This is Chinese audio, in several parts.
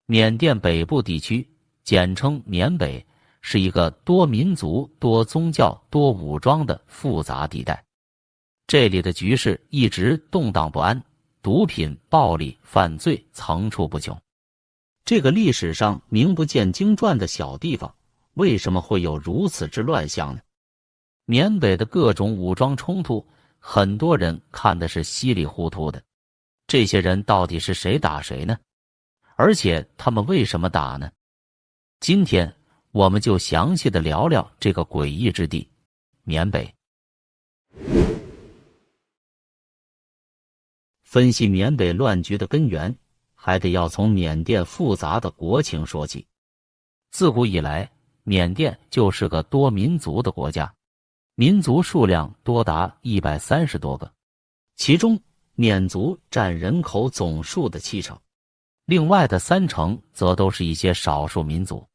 缅甸北部地区，简称缅北，是一个多民族、多宗教、多武装的复杂地带。这里的局势一直动荡不安，毒品、暴力、犯罪层出不穷。这个历史上名不见经传的小地方，为什么会有如此之乱象呢？缅北的各种武装冲突，很多人看的是稀里糊涂的。这些人到底是谁打谁呢？而且他们为什么打呢？今天我们就详细的聊聊这个诡异之地——缅北。分析缅北乱局的根源，还得要从缅甸复杂的国情说起。自古以来，缅甸就是个多民族的国家，民族数量多达130多个，其中缅族占人口总数的70%，另外的30%则都是一些少数民族。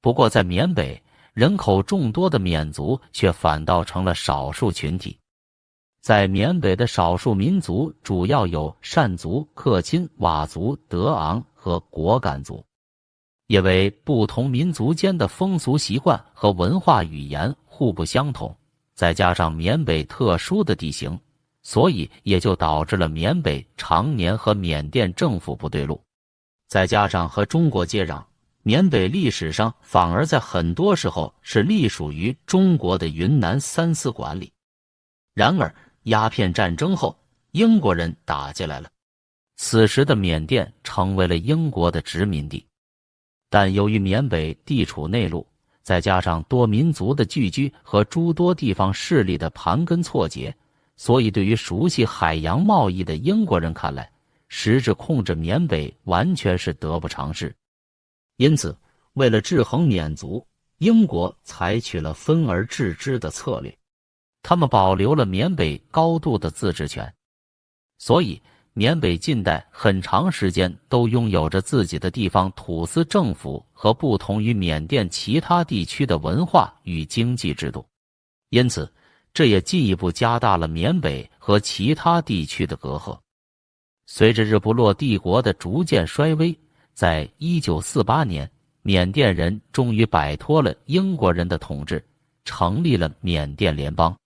不过在缅北，人口众多的缅族却反倒成了少数群体。在缅北的少数民族主要有善族、克钦、佤族、德昂和果敢族。因为不同民族间的风俗习惯和文化语言互不相同，再加上缅北特殊的地形，所以也就导致了缅北常年和缅甸政府不对路。再加上和中国接壤，缅北历史上反而在很多时候是隶属于中国的云南三司管理。然而鸦片战争后，英国人打进来了，此时的缅甸成为了英国的殖民地。但由于缅北地处内陆，再加上多民族的聚居和诸多地方势力的盘根错节，所以对于熟悉海洋贸易的英国人看来，实质控制缅北完全是得不偿失。因此，为了制衡缅族，英国采取了分而治之的策略，他们保留了缅北高度的自治权，所以缅北近代很长时间都拥有着自己的地方土司政府和不同于缅甸其他地区的文化与经济制度。因此，这也进一步加大了缅北和其他地区的隔阂。随着日不落帝国的逐渐衰微，在1948年，缅甸人终于摆脱了英国人的统治，成立了缅甸联邦。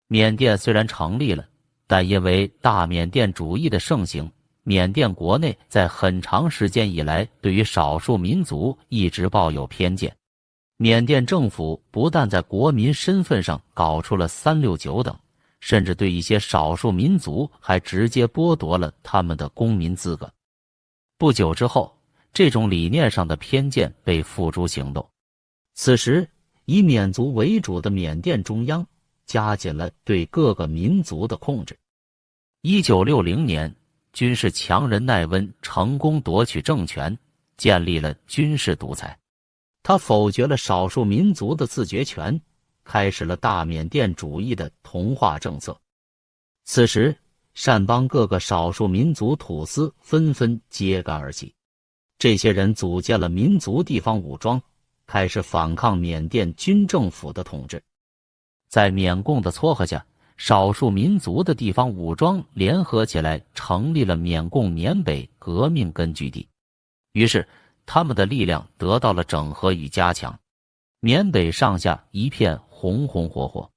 缅甸虽然成立了，但因为大缅甸主义的盛行，缅甸国内在很长时间以来对于少数民族一直抱有偏见。缅甸政府不但在国民身份上搞出了369等，甚至对一些少数民族还直接剥夺了他们的公民资格。不久之后，这种理念上的偏见被付诸行动。此时，以缅族为主的缅甸中央加紧了对各个民族的控制。1960年，军事强人奈温成功夺取政权，建立了军事独裁。他否决了少数民族的自决权，开始了大缅甸主义的同化政策。此时，善邦各个少数民族土司纷纷揭竿而起，这些人组建了民族地方武装，开始反抗缅甸军政府的统治。在缅共的撮合下，少数民族的地方武装联合起来，成立了缅共缅北革命根据地。于是，他们的力量得到了整合与加强，缅北上下一片红红火火。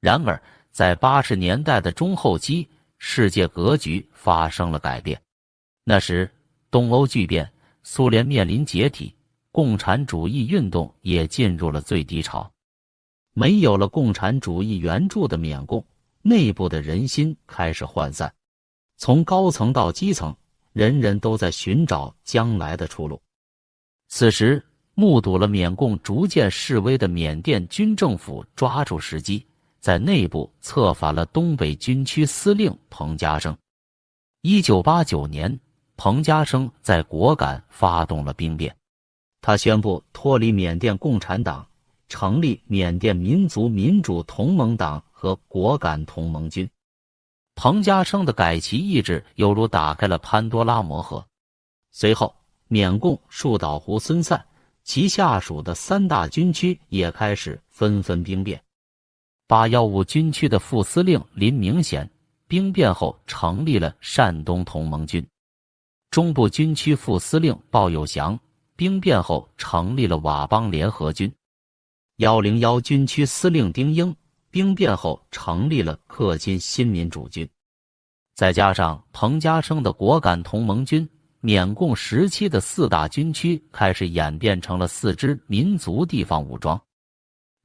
然而，在80年代的中后期，世界格局发生了改变。那时，东欧剧变，苏联面临解体，共产主义运动也进入了最低潮。没有了共产主义援助的缅共，内部的人心开始涣散，从高层到基层，人人都在寻找将来的出路。此时，目睹了缅共逐渐式微的缅甸军政府抓住时机，在内部策反了东北军区司令彭家声。1989年，彭家声在果敢发动了兵变，他宣布脱离缅甸共产党，成立缅甸民族民主同盟党和果敢同盟军。彭家声的改旗易帜犹如打开了潘多拉魔盒。随后，缅共树倒猢狲散，其下属的3大军区也开始纷纷兵变。815军区的副司令林明显兵变后成立了山东同盟军。中部军区副司令鲍有祥兵变后成立了佤邦联合军。101军区司令丁英兵变后成立了克钦新民主军。再加上彭家声的果敢同盟军，缅共时期的4大军区开始演变成了4支民族地方武装。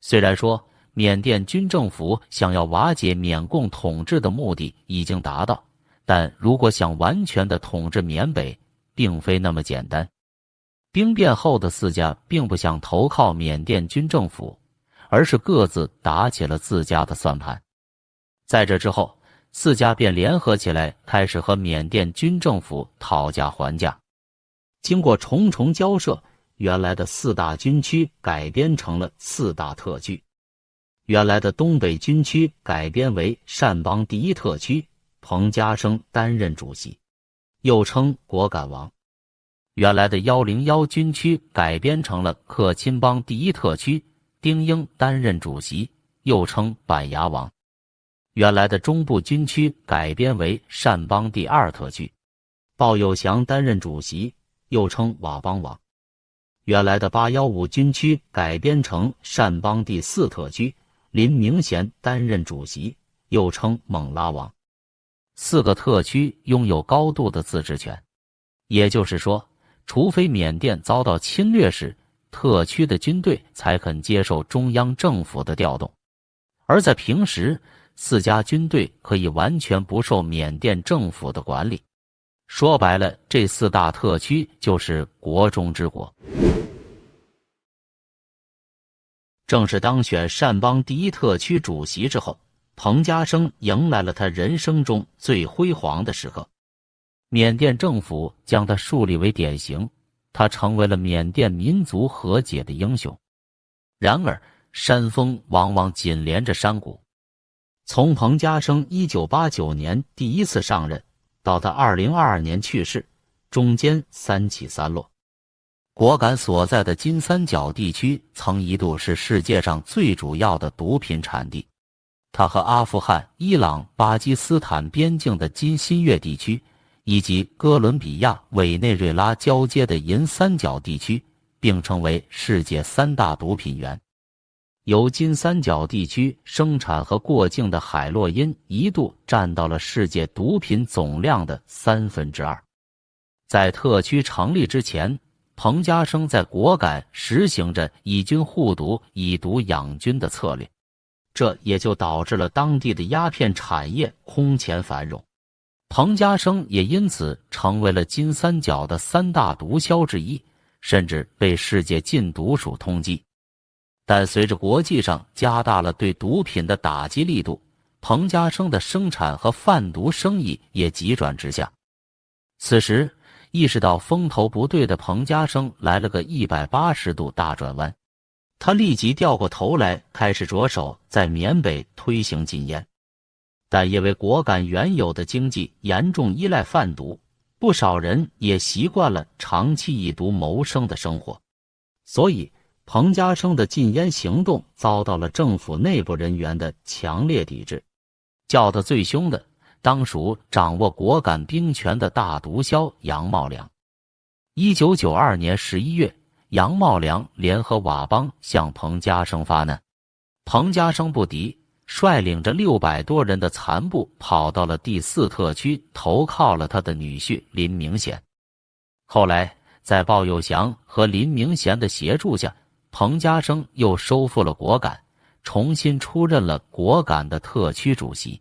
虽然说缅甸军政府想要瓦解缅共统治的目的已经达到，但如果想完全的统治缅北，并非那么简单。兵变后的4家并不想投靠缅甸军政府，而是各自打起了自家的算盘。在这之后，4家便联合起来，开始和缅甸军政府讨价还价。经过重重交涉，原来的4大军区改编成了4大特区。原来的东北军区改编为善邦第1特区，彭家声担任主席，又称果敢王。原来的101军区改编成了克钦邦第1特区，丁英担任主席，又称板牙王。原来的中部军区改编为善邦第2特区，鲍有祥担任主席，又称佤邦王。原来的815军区改编成善邦第4特区，林明贤担任主席，又称勐拉王。4个特区拥有高度的自治权，也就是说，除非缅甸遭到侵略时，特区的军队才肯接受中央政府的调动。而在平时，4家军队可以完全不受缅甸政府的管理。说白了，这4大特区就是国中之国。正式当选善邦第1特区主席之后，彭家声迎来了他人生中最辉煌的时刻。缅甸政府将他树立为典型，他成为了缅甸民族和解的英雄。然而，山峰往往紧连着山谷。从彭家声1989年第1次上任到他2022年去世，中间3起3落。果敢所在的金三角地区曾一度是世界上最主要的毒品产地。它和阿富汗、伊朗、巴基斯坦边境的金新月地区，以及哥伦比亚、委内瑞拉交接的银三角地区，并称为世界3大毒品源。由金三角地区生产和过境的海洛因一度占到了世界毒品总量的2/3。在特区成立之前，彭家声在果敢实行着以军护毒、以毒养军的策略，这也就导致了当地的鸦片产业空前繁荣。彭家声也因此成为了金三角的3大毒枭之一，甚至被世界禁毒署通缉。但随着国际上加大了对毒品的打击力度，彭家声的生产和贩毒生意也急转直下。此时，意识到风头不对的彭家声来了个180度大转弯，他立即掉过头来，开始着手在缅北推行禁烟。但因为果敢原有的经济严重依赖贩毒，不少人也习惯了长期以毒谋生的生活，所以彭家声的禁烟行动遭到了政府内部人员的强烈抵制。叫得最凶的当属掌握果敢兵权的大毒枭杨茂良。1992年11月，杨茂良联合佤邦向彭家声发难，彭家声不敌，率领着600多人的残部跑到了第4特区，投靠了他的女婿林明贤。后来在鲍有祥和林明贤的协助下，彭家声又收复了果敢，重新出任了果敢的特区主席。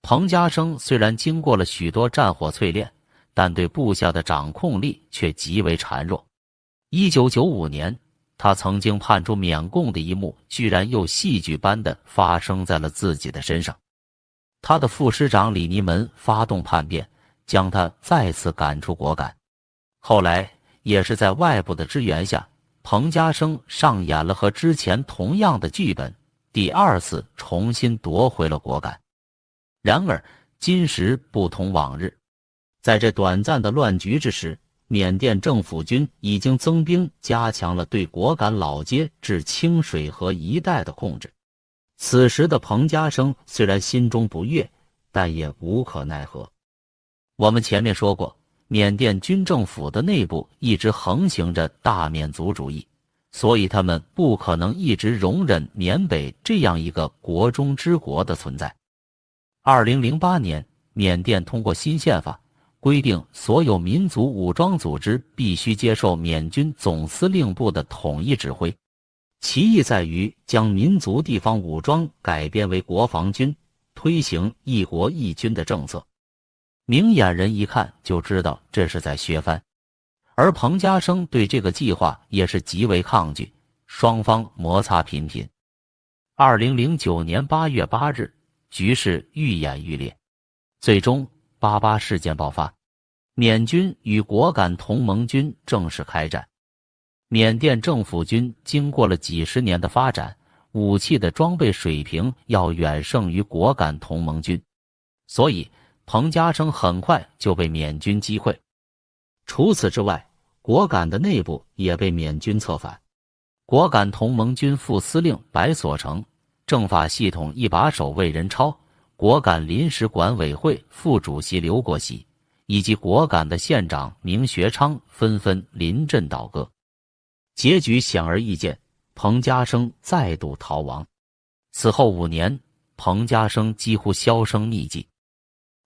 彭家声虽然经过了许多战火淬炼，但对部下的掌控力却极为孱弱。1995年，他曾经叛出缅共的一幕，居然又戏剧般的发生在了自己的身上。他的副师长李尼门发动叛变，将他再次赶出果敢。后来也是在外部的支援下，彭家声上演了和之前同样的剧本，第2次重新夺回了果敢。然而今时不同往日，在这短暂的乱局之时，缅甸政府军已经增兵，加强了对果敢老街至清水河一带的控制。此时的彭家声虽然心中不悦，但也无可奈何。我们前面说过，缅甸军政府的内部一直横行着大缅族主义，所以他们不可能一直容忍缅北这样一个国中之国的存在。2008年，缅甸通过新宪法，规定所有民族武装组织必须接受缅军总司令部的统一指挥，其意在于将民族地方武装改编为国防军，推行一国一军的政策。明眼人一看就知道这是在削藩，而彭家声对这个计划也是极为抗拒，双方摩擦频频。2009年8月8日，局势愈演愈烈，最终88事件爆发，缅军与果敢同盟军正式开战。缅甸政府军经过了几十年的发展，武器的装备水平要远胜于果敢同盟军，所以彭家声很快就被缅军击溃。除此之外，果敢的内部也被缅军策反。果敢同盟军副司令白所成、政法系统一把手魏仁超、果敢临时管委会副主席刘国喜以及果敢的县长明学昌纷纷临阵倒戈。结局显而易见，彭家声再度逃亡。此后5年，彭家声几乎销声匿迹。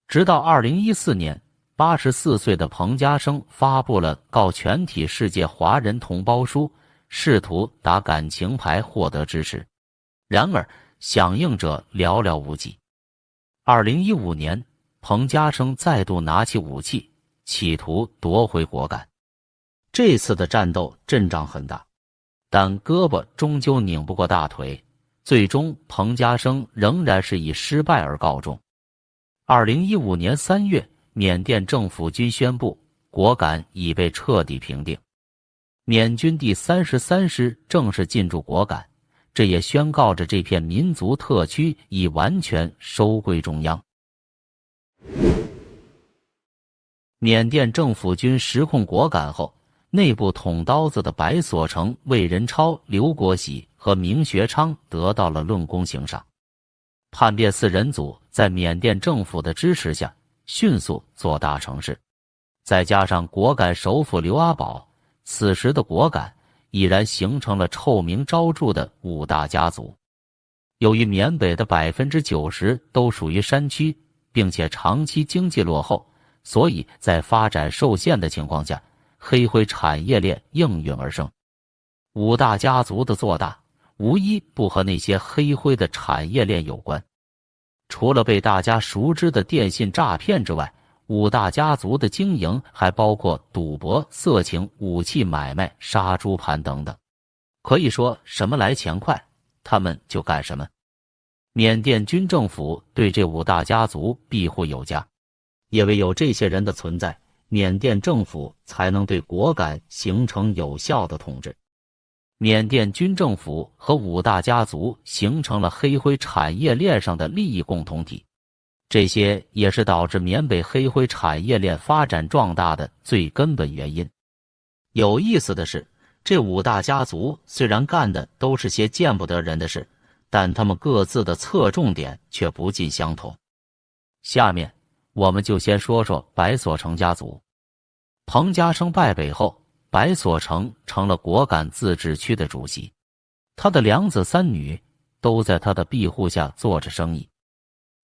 直到2014年，84岁的彭家声发布了告全体世界华人同胞书，试图打感情牌获得支持。然而，响应者寥寥无几。2015年，彭家声再度拿起武器，企图夺回果敢。这次的战斗阵仗很大，但胳膊终究拧不过大腿，最终彭家声仍然是以失败而告终。2015年3月，缅甸政府军宣布果敢已被彻底平定，缅军第33师正式进驻果敢，这也宣告着这片民族特区已完全收归中央。缅甸政府军实控果敢后，内部捅刀子的白所成、魏仁超、刘国喜和明学昌得到了论功行赏。叛变4人组在缅甸政府的支持下迅速做大成事，再加上果敢首府刘阿保，此时的果敢已然形成了臭名昭著的5大家族。由于缅北的90%都属于山区，并且长期经济落后，所以在发展受限的情况下，黑灰产业链应运而生。5大家族的做大，无一不和那些黑灰的产业链有关。除了被大家熟知的电信诈骗之外，5大家族的经营还包括赌博、色情、武器买卖、杀猪盘等等。可以说什么来钱快，他们就干什么。缅甸军政府对这5大家族庇护有加，也唯有这些人的存在，缅甸政府才能对果敢形成有效的统治。缅甸军政府和5大家族形成了黑灰产业链上的利益共同体，这些也是导致缅北黑灰产业链发展壮大的最根本原因。有意思的是，这5大家族虽然干的都是些见不得人的事，但他们各自的侧重点却不尽相同。下面我们就先说说白所成家族。彭家声败北后，白所成成了果敢自治区的主席，他的2子3女都在他的庇护下做着生意。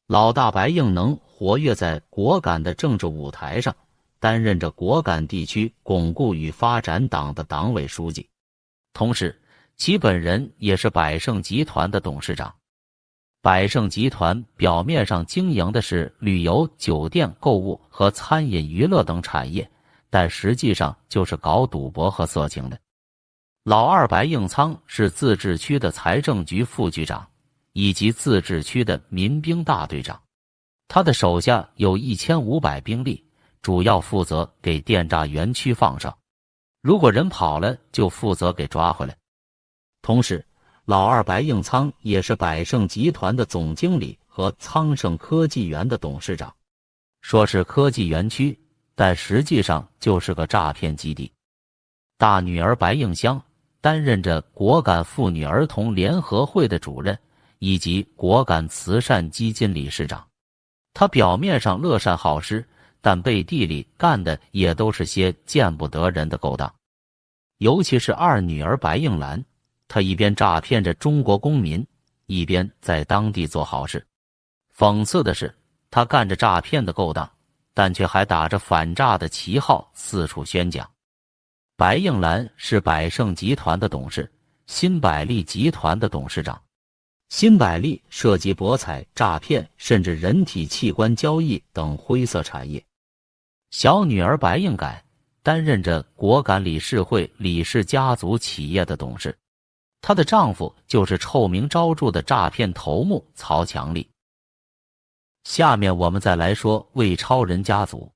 老大白应能活跃在果敢的政治舞台上，担任着果敢地区巩固与发展党的党委书记，同时其本人也是百盛集团的董事长。百盛集团表面上经营的是旅游、酒店、购物和餐饮娱乐等产业，但实际上就是搞赌博和色情的。老二白应仓是自治区的财政局副局长，以及自治区的民兵大队长，他的手下有1500兵力，主要负责给电诈园区放哨，如果人跑了就负责给抓回来。同时，老二白应仓也是百盛集团的总经理和苍盛科技园的董事长。说是科技园区，但实际上就是个诈骗基地。大女儿白应香担任着果敢妇女儿童联合会的主任，以及果敢慈善基金理事长。她表面上乐善好施，但背地里干的也都是些见不得人的勾当。尤其是二女儿白应兰，她一边诈骗着中国公民，一边在当地做好事。讽刺的是，她干着诈骗的勾当，但却还打着反诈的旗号四处宣讲。白应兰是百盛集团的董事，新百利集团的董事长。新百利涉及博彩、诈骗，甚至人体器官交易等灰色产业。小女儿白应改担任着果敢理事会李氏家族企业的董事，她的丈夫就是臭名昭著的诈骗头目曹强利。下面我们再来说魏超人家族。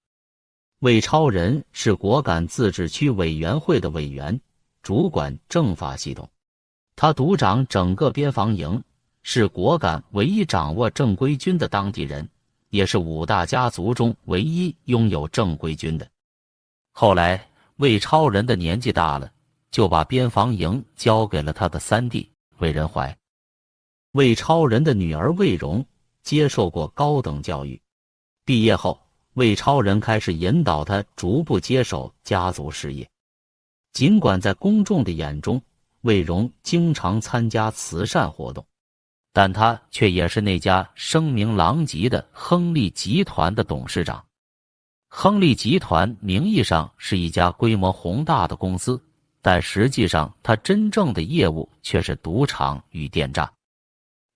魏超人是果敢自治区委员会的委员，主管政法系统，他独掌整个边防营，是果敢唯一掌握正规军的当地人，也是五大家族中唯一拥有正规军的。后来魏超人的年纪大了，就把边防营交给了他的三弟魏仁怀。魏超人的女儿魏荣接受过高等教育，毕业后魏超人开始引导他逐步接手家族事业。尽管在公众的眼中，魏荣经常参加慈善活动，但他却也是那家声名狼藉的亨利集团的董事长。亨利集团名义上是一家规模宏大的公司，但实际上他真正的业务却是赌场与电诈。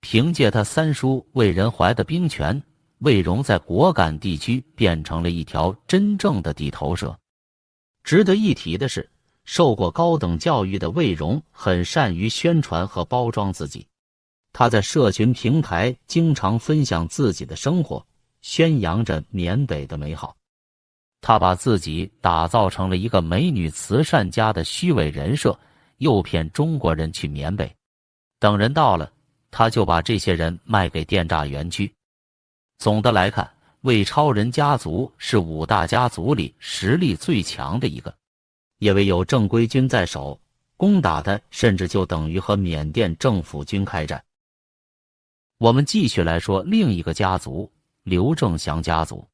凭借他三叔魏仁怀的兵权，魏荣在果敢地区变成了一条真正的地头蛇。值得一提的是，受过高等教育的魏荣很善于宣传和包装自己。他在社群平台经常分享自己的生活，宣扬着缅北的美好。他把自己打造成了一个美女慈善家的虚伪人设，诱骗中国人去缅北。等人到了，他就把这些人卖给电诈园区。总的来看，魏超人家族是五大家族里实力最强的一个，因为有正规军在手，攻打他甚至就等于和缅甸政府军开战。我们继续来说另一个家族，刘正祥家族。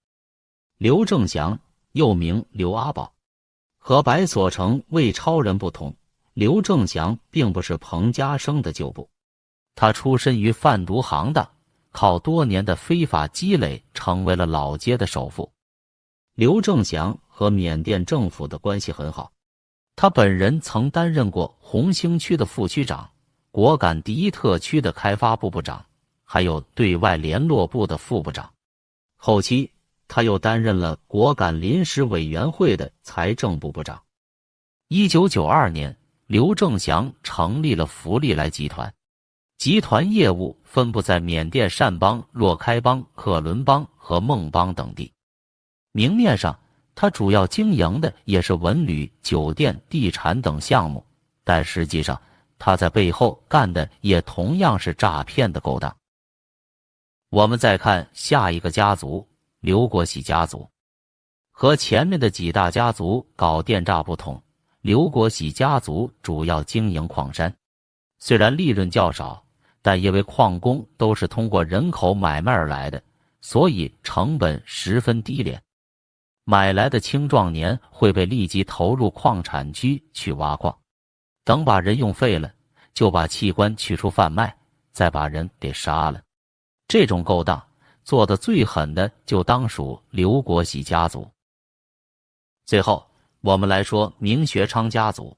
刘正祥又名刘阿宝，和白所成、魏超人不同，刘正祥并不是彭家生的旧部，他出身于贩毒行当，靠多年的非法积累成为了老街的首富。刘正祥和缅甸政府的关系很好，他本人曾担任过红兴区的副区长、果敢第一特区的开发部部长，还有对外联络部的副部长。后期他又担任了果敢临时委员会的财政部部长。1992年，刘正祥成立了福利来集团，集团业务分布在缅甸善邦、洛开邦、克伦邦和孟邦等地。明面上，他主要经营的也是文旅、酒店、地产等项目，但实际上他在背后干的也同样是诈骗的勾当。我们再看下一个家族，刘国喜家族。和前面的几大家族搞电诈不同，刘国喜家族主要经营矿山，虽然利润较少，但因为矿工都是通过人口买卖而来的，所以成本十分低廉。买来的青壮年会被立即投入矿产区去挖矿，等把人用废了，就把器官取出贩卖，再把人给杀了。这种勾当做得最狠的就当属刘国喜家族。最后我们来说明学昌家族。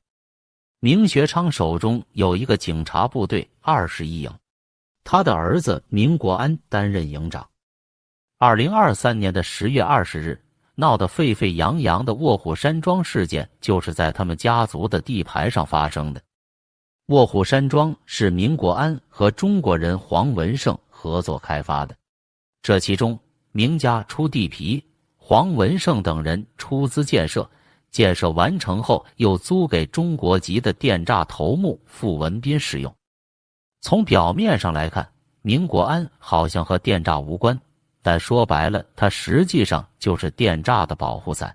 明学昌手中有一个警察部队21营，他的儿子明国安担任营长。2023年的10月20日，闹得沸沸扬扬的卧虎山庄事件就是在他们家族的地盘上发生的。卧虎山庄是明国安和中国人黄文胜合作开发的，这其中明家出地皮，黄文胜等人出资建设，建设完成后又租给中国籍的电诈头目傅文斌使用。从表面上来看，明国安好像和电诈无关，但说白了，他实际上就是电诈的保护伞。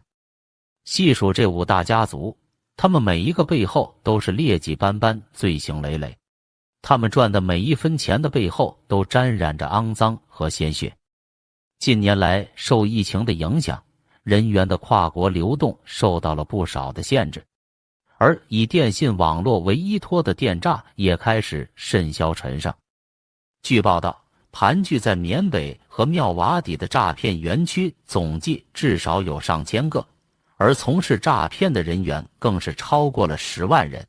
细数这五大家族，他们每一个背后都是劣迹斑斑、罪行累累，他们赚的每一分钱的背后都沾染着肮脏和鲜血。近年来受疫情的影响，人员的跨国流动受到了不少的限制，而以电信网络为依托的电诈也开始甚嚣尘上。据报道，盘踞在缅北和妙瓦底的诈骗园区总计至少有上千个，而从事诈骗的人员更是超过了10万人。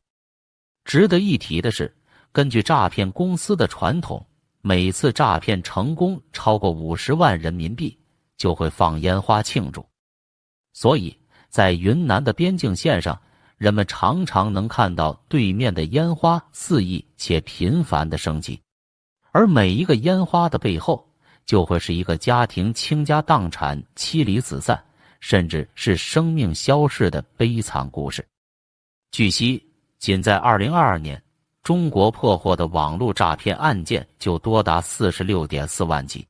值得一提的是，根据诈骗公司的传统，每次诈骗成功超过50万人民币，就会放烟花庆祝。所以，在云南的边境线上，人们常常能看到对面的烟花肆意且频繁地升起。而每一个烟花的背后，就会是一个家庭倾家荡产、妻离子散，甚至是生命消逝的悲惨故事。据悉，仅在2022年，中国破获的网络诈骗案件就多达46.4万起，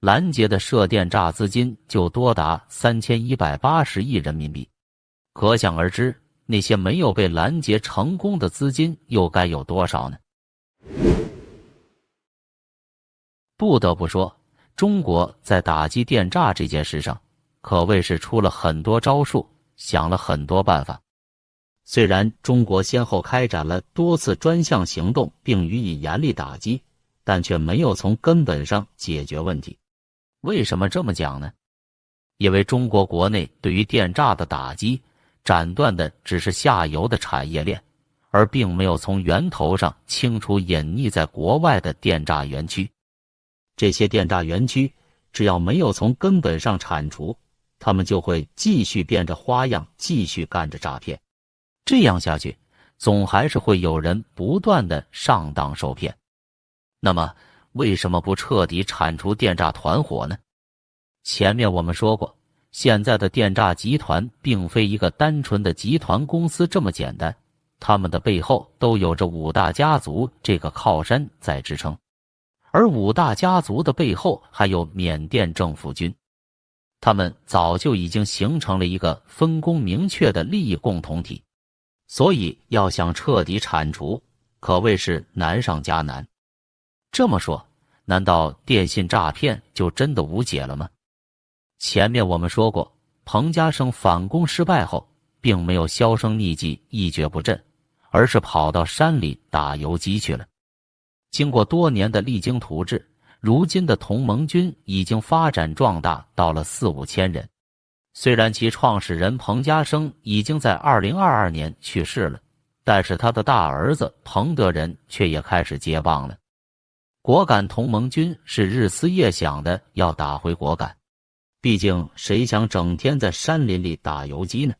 拦截的涉电诈资金就多达3180亿人民币。可想而知，那些没有被拦截成功的资金又该有多少呢？不得不说，中国在打击电诈这件事上，可谓是出了很多招数，想了很多办法。虽然中国先后开展了多次专项行动并予以严厉打击，但却没有从根本上解决问题。为什么这么讲呢？因为中国国内对于电诈的打击，斩断的只是下游的产业链，而并没有从源头上清除隐匿在国外的电诈园区。这些电诈园区只要没有从根本上铲除，他们就会继续变着花样继续干着诈骗。这样下去，总还是会有人不断的上当受骗。那么，为什么不彻底铲除电诈团伙呢？前面我们说过，现在的电诈集团并非一个单纯的集团公司这么简单，他们的背后都有着5大家族这个靠山在支撑。而5大家族的背后还有缅甸政府军，他们早就已经形成了一个分工明确的利益共同体，所以要想彻底铲除，可谓是难上加难。这么说，难道电信诈骗就真的无解了吗？前面我们说过，彭家声反攻失败后，并没有销声匿迹一蹶不振，而是跑到山里打游击去了。经过多年的励精图治，如今的同盟军已经发展壮大到了4-5千人。虽然其创始人彭家声已经在2022年去世了，但是他的大儿子彭德仁却也开始接棒了。果敢同盟军是日思夜想的要打回果敢，毕竟谁想整天在山林里打游击呢？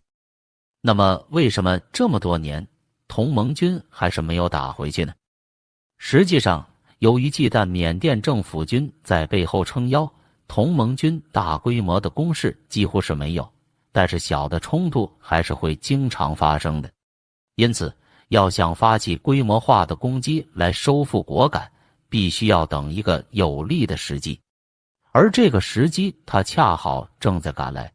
那么为什么这么多年同盟军还是没有打回去呢？实际上，由于忌惮缅甸政府军在背后撑腰，同盟军大规模的攻势几乎是没有，但是小的冲突还是会经常发生的。因此，要想发起规模化的攻击来收复果敢，必须要等一个有利的时机。而这个时机，它恰好正在赶来。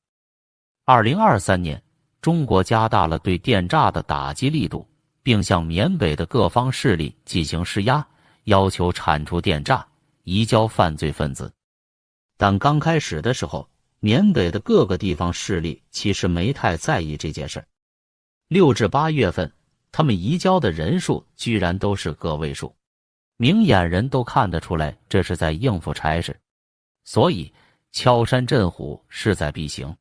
2023年，中国加大了对电诈的打击力度，并向缅北的各方势力进行施压，要求铲除电诈，移交犯罪分子。但刚开始的时候，缅北的各个地方势力其实没太在意这件事。6至8月份，他们移交的人数居然都是个位数，明眼人都看得出来这是在应付差事，所以敲山震虎势在必行。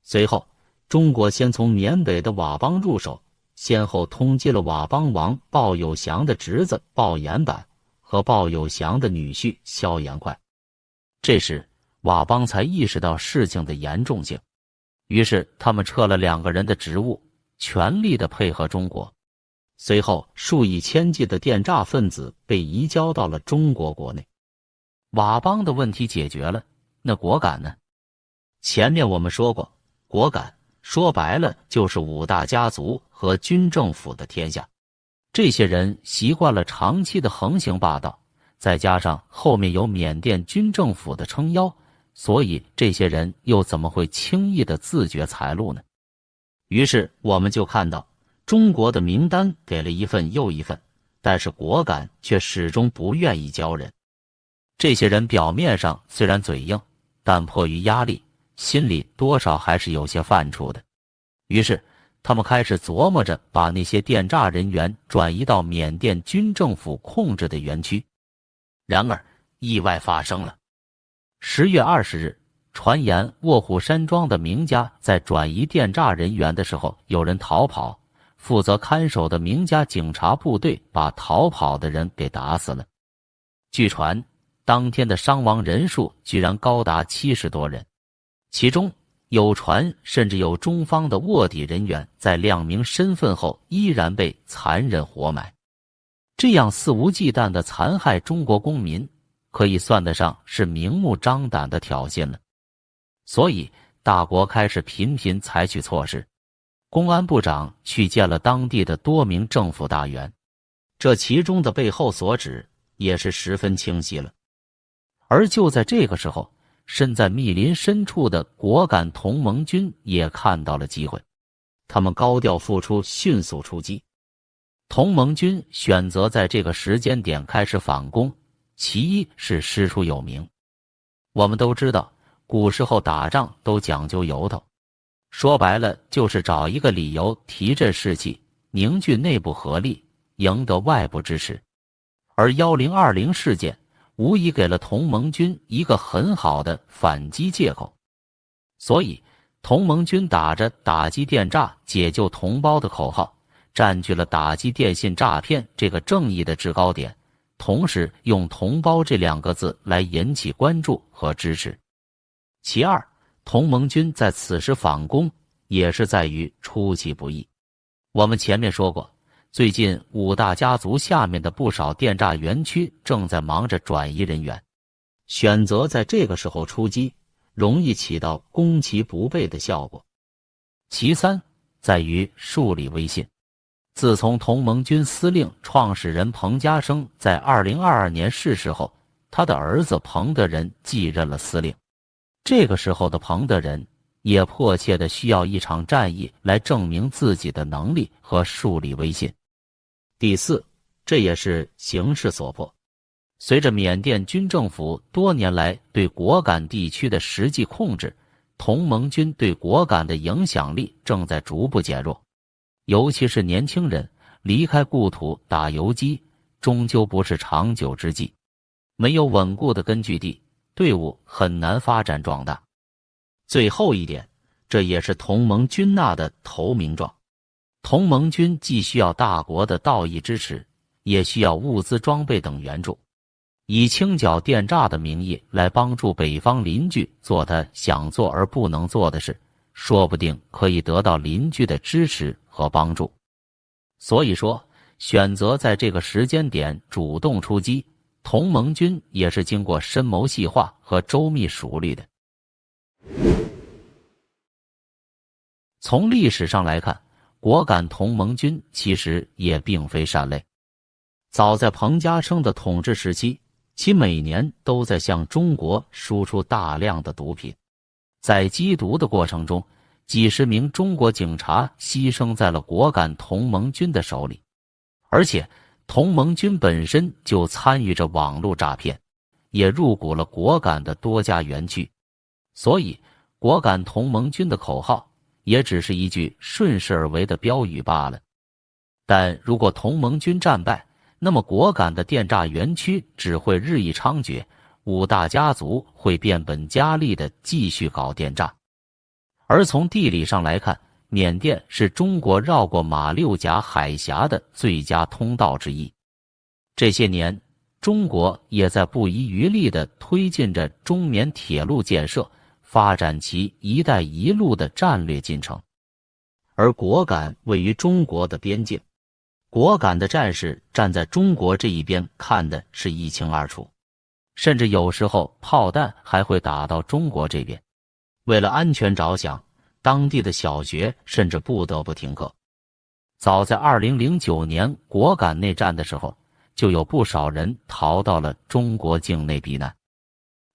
随后，中国先从缅北的佤邦入手，先后通缉了佤邦王鲍有祥的侄子鲍延坂和鲍有祥的女婿萧延快。这时，佤邦才意识到事情的严重性，于是他们撤了2个人的职务，全力的配合中国。随后，数以千计的电诈分子被移交到了中国国内。佤邦的问题解决了，那果敢呢？前面我们说过，果敢说白了就是5大家族和军政府的天下。这些人习惯了长期的横行霸道，再加上后面有缅甸军政府的撑腰，所以这些人又怎么会轻易的自掘财路呢？于是我们就看到，中国的名单给了一份又一份，但是果敢却始终不愿意交人。这些人表面上虽然嘴硬，但迫于压力，心里多少还是有些犯怵的。于是他们开始琢磨着把那些电诈人员转移到缅甸军政府控制的园区。然而意外发生了。10月20日，传言卧虎山庄的名家在转移电诈人员的时候有人逃跑，负责看守的名家警察部队把逃跑的人给打死了。据传当天的伤亡人数居然高达70多人，其中有传甚至有中方的卧底人员在亮明身份后依然被残忍活埋。这样肆无忌惮地残害中国公民，可以算得上是明目张胆的挑衅了。所以大国开始频频采取措施。公安部长去见了当地的多名政府大员，这其中的背后所指也是十分清晰了。而就在这个时候，身在密林深处的果敢同盟军也看到了机会，他们高调复出，迅速出击。同盟军选择在这个时间点开始反攻，其一是师出有名。我们都知道，古时候打仗都讲究由头，说白了就是找一个理由提振士气，凝聚内部合力，赢得外部支持。而1020事件无疑给了同盟军一个很好的反击借口，所以同盟军打着打击电诈、解救同胞的口号，占据了打击电信诈骗这个正义的制高点，同时用同胞这2个字来引起关注和支持。其二，同盟军在此时反攻也是在于出其不意。我们前面说过，最近5大家族下面的不少电诈园区正在忙着转移人员，选择在这个时候出击，容易起到攻其不备的效果。其三，在于树立威信。自从同盟军司令创始人彭家声在2022年逝世后，他的儿子彭德仁继任了司令。这个时候的彭德仁也迫切地需要一场战役来证明自己的能力和树立威信。第四，这也是形势所迫。随着缅甸军政府多年来对果敢地区的实际控制，同盟军对果敢的影响力正在逐步减弱。尤其是年轻人离开故土打游击，终究不是长久之计。没有稳固的根据地，队伍很难发展壮大。最后一点，这也是同盟军纳的投名状。同盟军既需要大国的道义支持，也需要物资装备等援助，以清剿电诈的名义来帮助北方邻居做他想做而不能做的事，说不定可以得到邻居的支持和帮助。所以说，选择在这个时间点主动出击，同盟军也是经过深谋细化和周密熟虑的。从历史上来看，果敢同盟军其实也并非善类。早在彭家声的统治时期，其每年都在向中国输出大量的毒品。在缉毒的过程中，几十名中国警察牺牲在了果敢同盟军的手里，而且同盟军本身就参与着网络诈骗，也入股了果敢的多家园区。所以果敢同盟军的口号也只是一句顺势而为的标语罢了。但如果同盟军战败，那么果敢的电诈园区只会日益猖獗，5大家族会变本加厉地继续搞电诈。而从地理上来看，缅甸是中国绕过马六甲海峡的最佳通道之一。这些年，中国也在不遗余力地推进着中缅铁路建设，发展其“一带一路”的战略进程。而果敢位于中国的边境，果敢的战士站在中国这一边看的是一清二楚，甚至有时候炮弹还会打到中国这边。为了安全着想，当地的小学甚至不得不停课。早在2009年果敢内战的时候，就有不少人逃到了中国境内避难。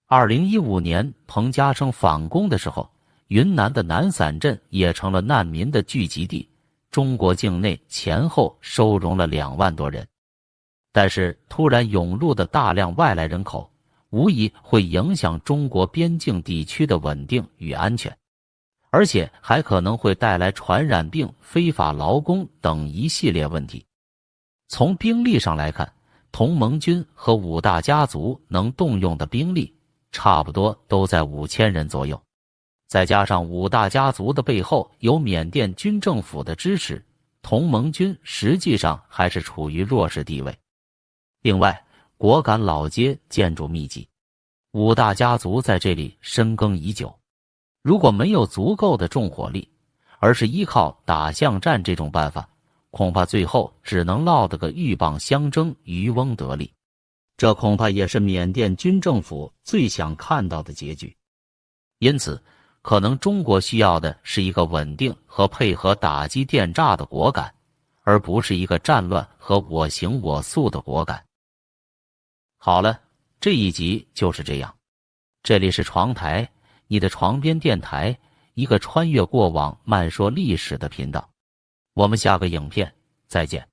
2015年彭家声反攻的时候，云南的南散镇也成了难民的聚集地，中国境内前后收容了2万多人。但是突然涌入的大量外来人口，无疑会影响中国边境地区的稳定与安全，而且还可能会带来传染病、非法劳工等一系列问题。从兵力上来看，同盟军和五大家族能动用的兵力差不多都在5000人左右，再加上五大家族的背后有缅甸军政府的支持，同盟军实际上还是处于弱势地位。另外，果敢老街建筑密集，五大家族在这里深耕已久，如果没有足够的重火力，而是依靠打巷战这种办法，恐怕最后只能落得个鹬蚌相争，渔翁得利。这恐怕也是缅甸军政府最想看到的结局。因此，可能中国需要的是一个稳定和配合打击电诈的果敢，而不是一个战乱和我行我素的果敢。好了，这一集就是这样。这里是床台，你的床边电台，一个穿越过往慢说历史的频道。我们下个影片再见。